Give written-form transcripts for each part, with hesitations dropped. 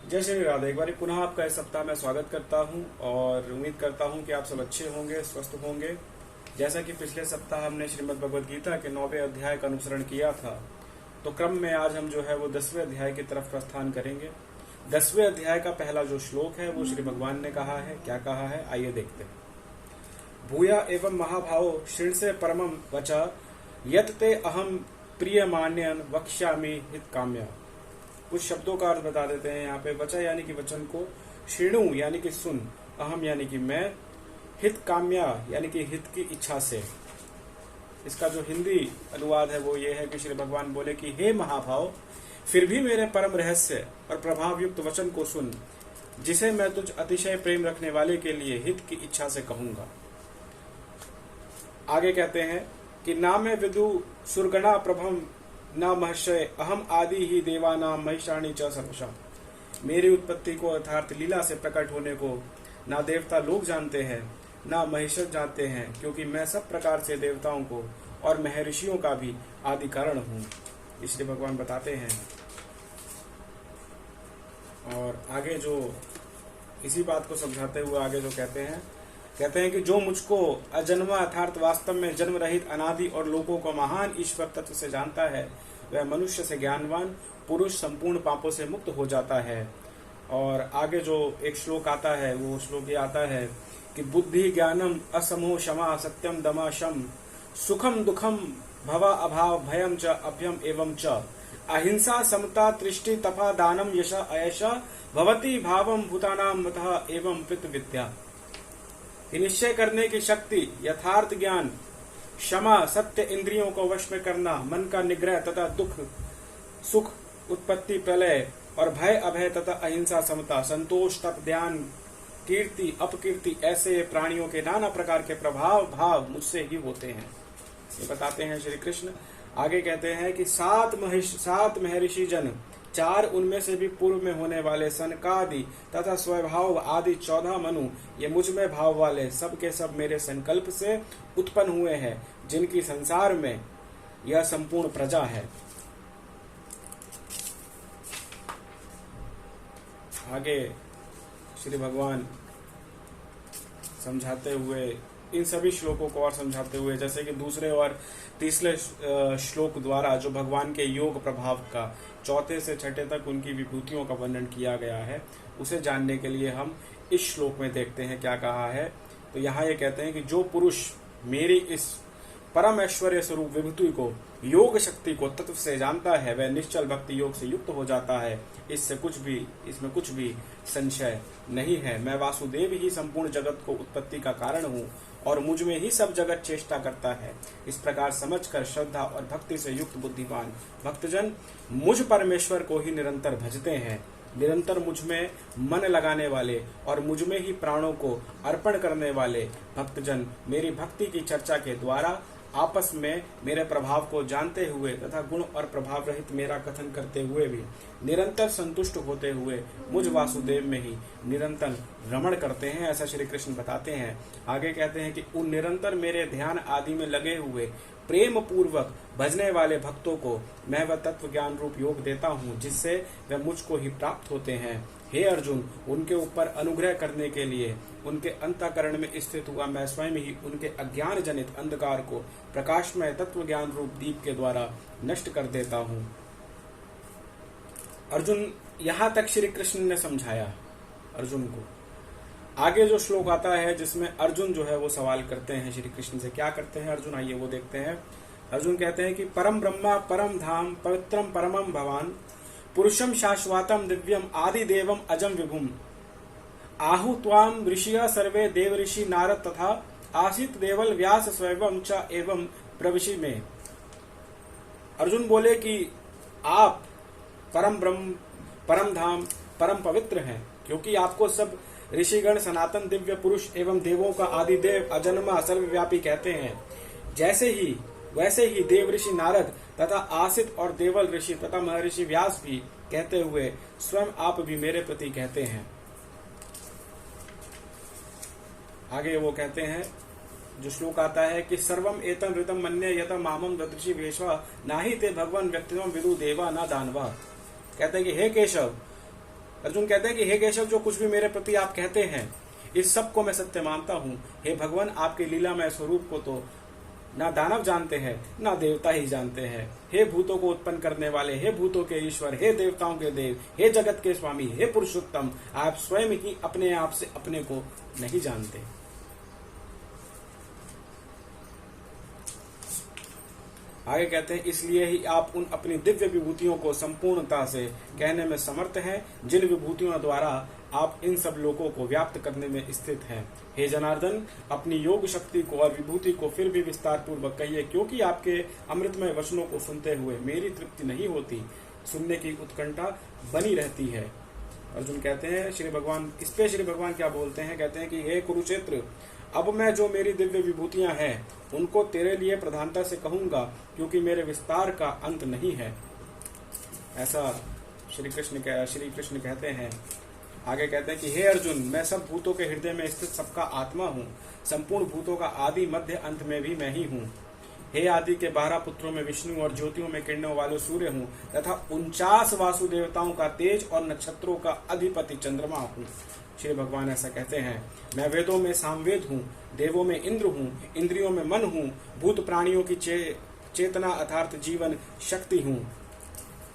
जय श्री राधे। एक बार पुनः आपका इस सप्ताह में स्वागत करता हूं और उम्मीद करता हूं कि आप सब अच्छे होंगे, स्वस्थ होंगे। जैसा कि पिछले सप्ताह हमने श्रीमद् भगवद गीता के 9वें अध्याय का अनुसरण किया था, तो क्रम में आज हम जो है वो 10वें अध्याय की तरफ प्रस्थान करेंगे। 10वें अध्याय का पहला जो श्लोक है वो श्री भगवान ने कहा है। क्या कहा है, आइए देखते हैं। भूया एवं महाभाव शृण्से परमं वचा यत् ते अहम प्रियमान्यन वक्ष्यामि हित काम्या। कुछ शब्दों का अर्थ बता देते हैं यहाँ पे। वचा यानी कि वचन को, श्रेणु यानी कि सुन, अहम यानी कि मैं, हित काम्या यानी कि हित की इच्छा से। इसका जो हिंदी अनुवाद है वो ये है कि श्री भगवान बोले कि हे महाभाव, फिर भी मेरे परम रहस्य और प्रभाव युक्त वचन को सुन, जिसे मैं तुझ अतिशय प्रेम रखने वाले के लिए हित की इच्छा से कहूंगा। आगे कहते हैं कि ना मैं विदु सुरगणा प्रभम न महर्षय अहम आदि ही देवानाम महिषाणी च सर्वशा। मेरी उत्पत्ति को यथार्थ लीला से प्रकट होने को ना देवता लोग जानते हैं ना महिषद जानते हैं, क्योंकि मैं सब प्रकार से देवताओं को और महर्षियों का भी आदि कारण हूँ, इसलिए भगवान बताते हैं। और आगे जो इसी बात को समझाते हुए आगे जो कहते हैं कि जो मुझको अजन्मा अर्थात वास्तव में जन्म रहित अनादि और लोगों को महान ईश्वर तत्व से जानता है, वह मनुष्य से ज्ञानवान पुरुष संपूर्ण पापों से मुक्त हो जाता है। और आगे जो एक श्लोक आता है वो श्लोक ये आता है कि बुद्धि ज्ञानम असमो क्षमा सत्यम दमा शम सुखम दुखम भवा अभाव भयम च अभ्यम एवं च अहिंसा समता तृष्टि तपा दानम यश अयश भवती भावम भूतानाम मतः एवं पित विद्या। निश्चय करने की शक्ति, यथार्थ ज्ञान, क्षमा, सत्य, इंद्रियों को वश में करना, मन का निग्रह तथा दुख सुख उत्पत्ति प्रलय और भय अभय तथा अहिंसा समता, संतोष तप ध्यान, कीर्ति अपकीर्ति, ऐसे प्राणियों के नाना प्रकार के प्रभाव भाव मुझसे ही होते हैं, ये बताते हैं श्री कृष्ण। आगे कहते हैं कि सात महर्षि जन, चार उनमें से भी पूर्व में होने वाले सनकादि तथा स्वभाव आदि 14 मनु, ये मुझ में भाव वाले सब के सब मेरे संकल्प से उत्पन्न हुए हैं, जिनकी संसार में यह संपूर्ण प्रजा है। आगे श्री भगवान समझाते हुए इन सभी श्लोकों को और समझाते हुए, जैसे कि दूसरे और तीसरे श्लोक द्वारा जो भगवान के योग प्रभाव का चौथे से छठे तक उनकी विभूतियों का वर्णन किया गया है, उसे जानने के लिए हम इस श्लोक में देखते हैं क्या कहा है। तो यहाँ ये कहते हैं कि जो पुरुष मेरी इस परम ऐश्वर्य स्वरूप विभूति को, योग शक्ति को तत्व से जानता है, वह निश्चल भक्ति योग से युक्त हो जाता है। इसमें कुछ भी संशय नहीं है। मैं वासुदेव ही संपूर्ण जगत को उत्पत्ति का कारण हूँ और मुझ में ही सब जगत चेष्टा करता है। इस प्रकार समझकर श्रद्धा और भक्ति से युक्त बुद्धिमान भक्तजन मुझ परमेश्वर को ही निरंतर भजते हैं। निरंतर मुझ में मन लगाने वाले और मुझ में ही प्राणों को अर्पण करने वाले भक्तजन मेरी भक्ति की चर्चा के द्वारा आपस में मेरे प्रभाव को जानते हुए तथा गुण और प्रभाव रहित मेरा कथन करते हुए भी निरंतर संतुष्ट होते हुए मुझ वासुदेव में ही निरंतर रमण करते हैं, ऐसा श्री कृष्ण बताते हैं। आगे कहते हैं कि उन निरंतर मेरे ध्यान आदि में लगे हुए प्रेम पूर्वक भजने वाले भक्तों को मैं वह तत्व ज्ञान रूप योग देता हूँ, जिससे वह मुझको ही प्राप्त होते हैं। हे अर्जुन, उनके ऊपर अनुग्रह करने के लिए उनके अंतःकरण में स्थित हुआ मैं स्वयं ही उनके अज्ञान जनित अंधकार को प्रकाशमय तत्व ज्ञान रूप दीप के द्वारा नष्ट कर देता हूँ। अर्जुन, यहाँ तक श्री कृष्ण ने समझाया अर्जुन को। आगे जो श्लोक आता है जिसमें अर्जुन जो है वो सवाल करते हैं श्री कृष्ण से। क्या करते हैं अर्जुन, आइए वो देखते हैं। अर्जुन कहते हैं कि परम ब्रह्मा परम धाम पवित्रम परमम भवान पुरुषम शाश्वतम दिव्यम आदि देवम अजम विभुम आहु त्वाम ऋषिया सर्वे देव ऋषि नारद तथा आसित देवल व्यास स्वयं च एवं प्रविशि में। अर्जुन बोले कि आप परम ब्रह्म परम धाम परम पवित्र हैं, क्योंकि आपको सब ऋषिगण सनातन दिव्य पुरुष एवं देवों का आदि देव अजन्मा सर्वव्यापी कहते हैं। वैसे ही देव ऋषि नारद तथा आसित और देवल ऋषि तथा महर्षि व्यास भी कहते हुए स्वयं आप भी मेरे प्रति कहते हैं। आगे वो कहते हैं, जो श्लोक आता है कि सर्वम एतम ऋतम मन्ये यतम मामम ददृशि वेश्वा नाही ते भगवान व्यक्तित्वम विदु देवा न दानवा। कहते हैं कि हे केशव, अर्जुन कहते हैं कि हे केशव, जो कुछ भी मेरे प्रति आप कहते हैं इस सब को मैं सत्य मानता हूँ। हे भगवान, आपके लीलामय स्वरूप को तो ना दानव जानते हैं ना देवता ही जानते हैं। हे भूतों को उत्पन्न करने वाले, हे भूतों के ईश्वर, हे देवताओं के देव, हे जगत के स्वामी, हे पुरुषोत्तम, आप स्वयं ही अपने आप से अपने को नहीं जानते। आगे कहते हैं, इसलिए ही आप उन अपनी दिव्य विभूतियों को संपूर्णता से कहने में समर्थ हैं, जिन विभूतियों द्वारा आप इन सब लोगों को व्याप्त करने में स्थित हैं। हे जनार्दन, अपनी योग शक्ति को और विभूति को फिर भी विस्तार पूर्वक कहिए, क्योंकि आपके अमृतमय वचनों को सुनते हुए मेरी तृप्ति नहीं होती, सुनने की उत्कंठा बनी रहती है। अर्जुन कहते हैं, श्री भगवान इस पे श्री भगवान क्या बोलते हैं, कहते हैं कि हे कुरुक्षेत्र, अब मैं जो मेरी दिव्य विभूतियां हैं उनको तेरे लिए प्रधानता से कहूंगा, क्योंकि मेरे विस्तार का अंत नहीं है। ऐसा श्री कृष्ण कहते हैं। आगे कहते हैं कि हे अर्जुन, मैं सब भूतों के हृदय में स्थित सबका आत्मा हूँ, संपूर्ण भूतों का आदि मध्य अंत में भी मैं ही हूँ। हे आदि के 12 पुत्रों में विष्णु और ज्योतियों में किरणों वाले सूर्य हूँ, तथा 49 वासुदेवताओं का तेज और नक्षत्रों का अधिपति चंद्रमा हूँ। श्री भगवान ऐसा कहते हैं, मैं वेदों में सामवेद हूँ, देवों में इंद्र हूँ, इंद्रियों में मन हूँ, भूत प्राणियों की चेतना अर्थात जीवन शक्ति हूँ।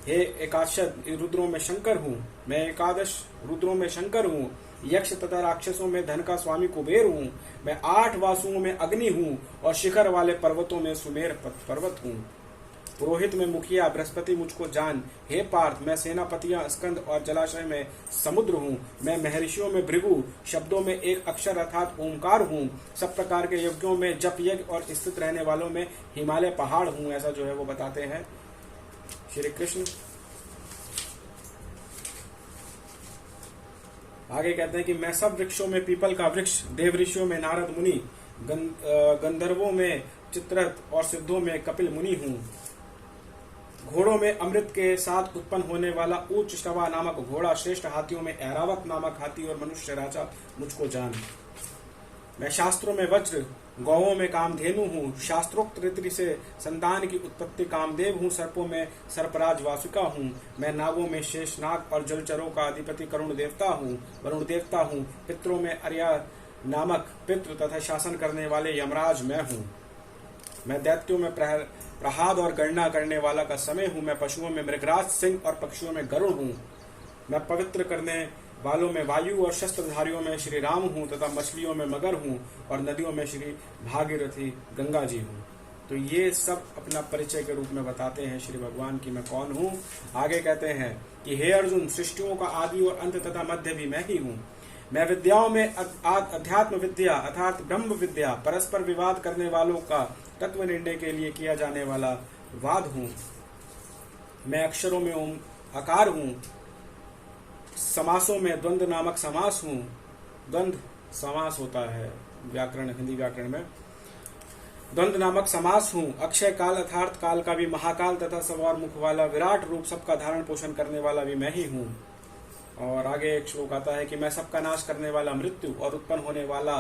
हे एकादश रुद्रों में शंकर हूँ, मैं एकादश रुद्रों में शंकर हूँ। यक्ष तथा राक्षसों में धन का स्वामी कुबेर हूँ। मैं 8 वासुओं में अग्नि हूँ और शिखर वाले पर्वतों में सुमेर पर्वत हूँ। पुरोहित में मुखिया बृहस्पति मुझको जान। हे पार्थ, मैं सेनापतियां स्कंद और जलाशय में समुद्र हूँ। मैं महर्षियों में भृगु, शब्दों में एक अक्षर अर्थात ओंकार हूँ। सब प्रकार के यज्ञों में जप यज्ञ और स्थित रहने वालों में हिमालय पहाड़ हूँ। ऐसा जो है वो बताते हैं श्री कृष्ण। आगे कहते हैं कि मैं सब वृक्षों में पीपल का वृक्ष, देव ऋषियों में नारद मुनि, गंधर्वों में चित्ररथ और सिद्धों में कपिल मुनि हूँ। घोड़ों में अमृत के साथ उत्पन्न होने वाला उच्च श्रवा नामक घोड़ा, श्रेष्ठ हाथियों में ऐरावत नामक हाथी और मनुष्य राजा मुझको जान। मैं शास्त्रों में वज्र, गौओं में कामधेनु हूँ। शास्त्रोक्त रीति से संतान की उत्पत्ति कामदेव हूँ। सर्पों में सर्पराज वासुका हूँ। मैं नागों में शेषनाग और जलचरों का अधिपति वरुण देवता हूँ। पितरों में अर्या नामक पितृ तथा शासन करने वाले यमराज मैं हूँ। मैं दैत्यों में प्रहाद और गणना करने वाला का समय हूँ। मैं पशुओं में मृगराज सिंह और पक्षियों में गरुड़ हूँ। मैं पवित्र करने वालों में वायु और शस्त्रधारियों में श्री राम हूँ तथा मछलियों में मगर हूँ और नदियों में श्री भागीरथी गंगा जी हूँ। तो ये सब अपना परिचय के रूप में बताते हैं श्री भगवान की मैं कौन हूँ। आगे कहते हैं कि हे अर्जुन, सृष्टियों का आदि और अंत तथा मध्य भी मैं ही हूँ। मैं विद्याओं में अध्यात्म विद्या अर्थात ब्रह्म विद्या, परस्पर विवाद करने वालों का तत्व निर्णय के लिए किया जाने वाला वाद हूँ। मैं अक्षरों में ओम आकार हूँ। समासों में द्वंद्व नामक समास हूँ। द्वंद्व समास होता है व्याकरण, हिंदी व्याकरण में द्वंद्व नामक समास हूँ। अक्षय काल अर्थात काल का भी महाकाल तथा सवार मुख वाला विराट रूप सबका धारण पोषण करने वाला भी मैं ही हूँ। और आगे एक श्लोक आता है कि मैं सबका नाश करने वाला मृत्यु और उत्पन्न होने वाला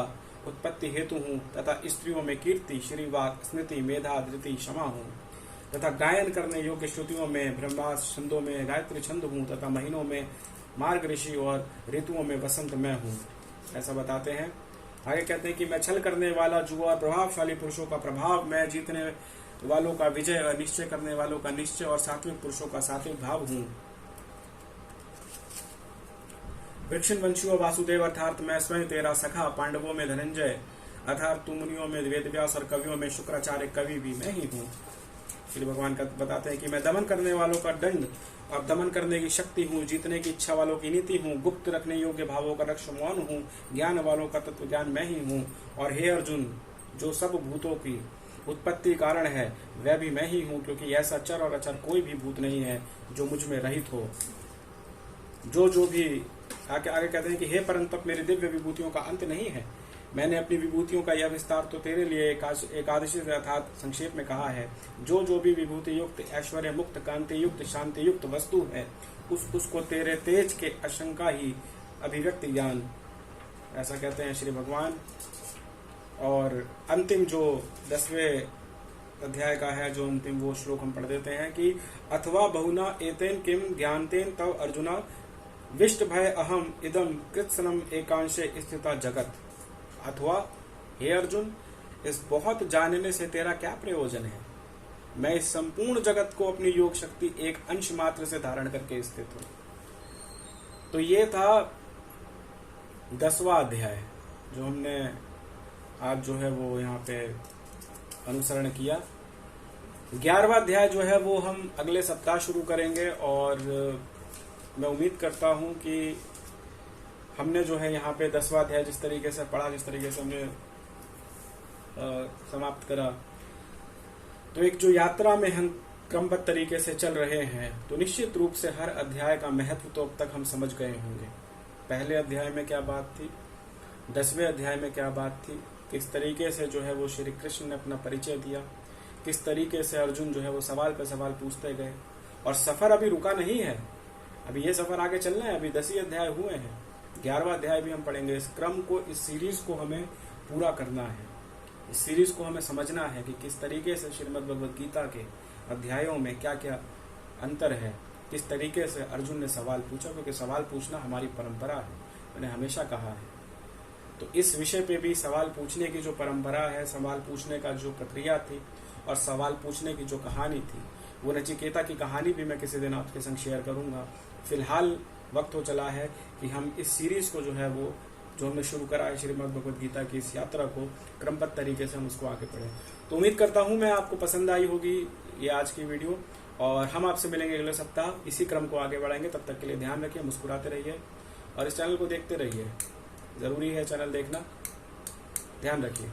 उत्पत्ति हेतु हूँ तथा स्त्रियों में कीर्ति, श्रीवाक, स्मृति, मेधा, धृति, क्षमा हूँ तथा गायन करने योग्य श्रुतियों में ब्रह्मास्त्र छंदों में गायत्री छंद हूँ तथा महीनों में मार्ग ऋषि और ऋतुओं में वसंत मैं हूँ। ऐसा बताते हैं। आगे कहते हैं कि मैं छल करने वाला जुआ, प्रभावशाली पुरुषों का प्रभाव, मैं जीतने वालों का विजय और निश्चय करने वालों का निश्चय और सात्विक पुरुषों का सात्विक भाव हूँ। वृक्षिण वंशियों वासुदेव अर्थात मैं स्वयं तेरा सखा, पांडवों में धनंजय अर्थात तू, मुनियों में वेदव्यास और कवियों में शुक्राचार्य कवि भी मैं ही हूँ। श्री भगवान का बताते हैं कि मैं दमन करने वालों का दंड और दमन करने की शक्ति हूँ। जीतने की इच्छा वालों की नीति हूँ। गुप्त रखने योग्य भावों का रक्ष मौन हूँ। ज्ञान वालों का तत्व ज्ञान मैं ही हूँ। और हे अर्जुन, जो सब भूतों की उत्पत्ति कारण है वह भी मैं ही हूँ, क्योंकि ऐसा चर और अचर कोई भी भूत नहीं है जो मुझ में रहित हो। जो भी आगे कहते हैं कि हे परंतप, मेरी दिव्य विभूतियों का अंत नहीं है। मैंने अपनी विभूतियों का यह विस्तार तो तेरे लिए एकादशी अर्थात संक्षेप में कहा है। जो भी विभूति युक्त, ऐश्वर्य मुक्त, कांति युक्त, शांति युक्त वस्तु है उसको तेरे तेज के आशंका ही अभिव्यक्ति ज्ञान। ऐसा कहते हैं श्री भगवान। और अंतिम जो 10वें अध्याय का है जो अंतिम वो श्लोक हम पढ़ देते हैं कि अथवा बहुना एतेन किम ज्ञानतेन तव अर्जुना विष्ट भय अहम इदम कृत्सनम एकांशे स्थिता जगत। अथवा हे अर्जुन, इस बहुत जानने से तेरा क्या प्रयोजन है? मैं इस संपूर्ण जगत को अपनी योग शक्ति एक अंश मात्र से धारण करके स्थित हूं। तो ये था 10वां अध्याय जो हमने आज जो है वो यहाँ पे अनुसरण किया। 11वां अध्याय जो है वो हम अगले सप्ताह शुरू करेंगे, और मैं उम्मीद करता हूँ कि हमने जो है यहाँ पे 10वां अध्याय जिस तरीके से पढ़ा, जिस तरीके से हमने समाप्त करा, तो एक जो यात्रा में हम क्रमबद्ध तरीके से चल रहे हैं, तो निश्चित रूप से हर अध्याय का महत्व तो अब तक हम समझ गए होंगे। पहले अध्याय में क्या बात थी, 10वें अध्याय में क्या बात थी, किस तरीके से जो है वो श्री कृष्ण ने अपना परिचय दिया, किस तरीके से अर्जुन जो है वो सवाल पे सवाल पूछते गए। और सफर अभी रुका नहीं है, अभी ये सफर आगे चलना है। अभी 10 ही अध्याय हुए हैं, 11वां अध्याय भी हम पढ़ेंगे। इस क्रम को, इस सीरीज को हमें पूरा करना है, इस सीरीज को हमें समझना है कि किस तरीके से श्रीमद् भगवद गीता के अध्यायों में क्या क्या अंतर है, किस तरीके से अर्जुन ने सवाल पूछा, क्योंकि सवाल पूछना हमारी परंपरा है, मैंने हमेशा कहा है। तो इस विषय पे भी सवाल पूछने की जो परंपरा है, सवाल पूछने का जो प्रक्रिया थी और सवाल पूछने की जो कहानी थी, वो नचिकेता की कहानी भी मैं किसी दिन आपके संग शेयर करूंगा। फिलहाल वक्त हो चला है कि हम इस सीरीज को जो है वो, जो हमने शुरू करा है श्रीमद् भगवद गीता की इस यात्रा को, क्रमबद्ध तरीके से हम उसको आगे बढ़ें। तो उम्मीद करता हूं मैं आपको पसंद आई होगी ये आज की वीडियो, और हम आपसे मिलेंगे अगले सप्ताह, इसी क्रम को आगे बढ़ाएंगे। तब तक के लिए ध्यान रखिए, मुस्कुराते रहिए और इस चैनल को देखते रहिए। जरूरी है चैनल देखना, ध्यान रखिए।